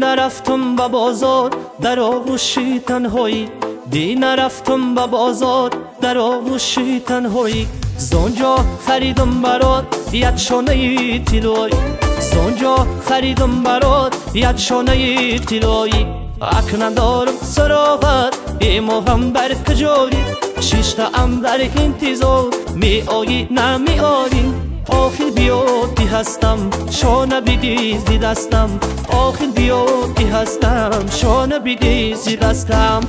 نرفتم به بازار در آغوشی تنهایی، دی نرفتم به بازار در آغوشی تنهایی. زونجا خریدم برات یک شانه طلایی، زونجا خریدم برات یک شانه طلایی. اکنون دارم سراغت ای ماهم بر کجایی، شیشتم در انتظار می آیی نمی آیی. آخر بیا که هستم شانه بگیر زی دستم، آخر بیا که هستم شانه بگیر زی دستم.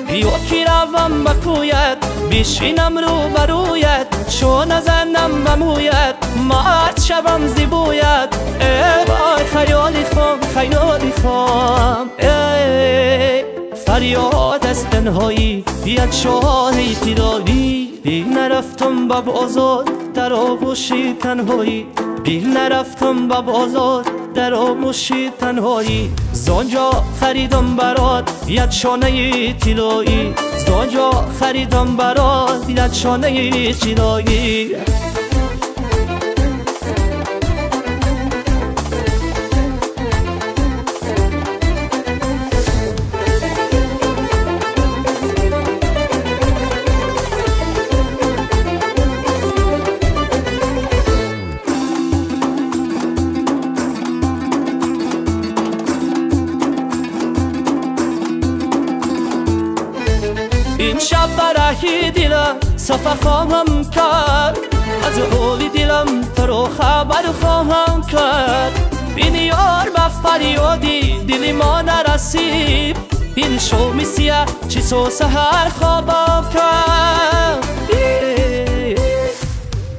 بیا که روم بکویت بشینم رو برویت، شانه زنم بمویت مرد شبم زیبویت. ای وای خیالی خام خیالی خام، ای فریاد از تنهایی یک شانه طلایی. دی نرفتم به بازار در آغوشی تنهایی، دی نرفتم به بازار در آغوشی تنهایی. زونجا خریدم برات یک شانه طلایی، زونجا خریدم برات یک شانه طلایی. امشب برای دلم صفحه خواهم کرد، از حال دلم تو رو خبر خواهم کرد. این یار به فریادی دل ما نرسید، این شومی سیاه چی سو سهر خوابم کرد.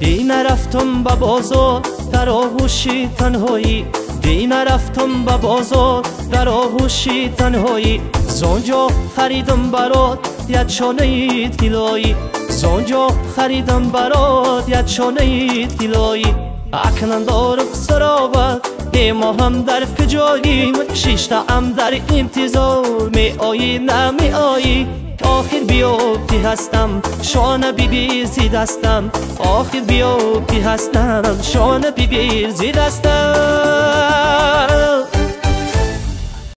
دی نرفتم به بازار در آغوشی تنهایی، دی نرفتم به بازار در آغوشی تنهایی. زونجا خریدم برات یک شانه طلایی، زونجا خریدم برات یک شانه طلایی. اکنون دارم سراغت ای ما هم در کجاییم، شیشتم در انتظار می آیی نمی آیی. آخر بیا که هستم شانه بگیر زی دستم، آخر بیا که هستم شانه بگیر زی دستم.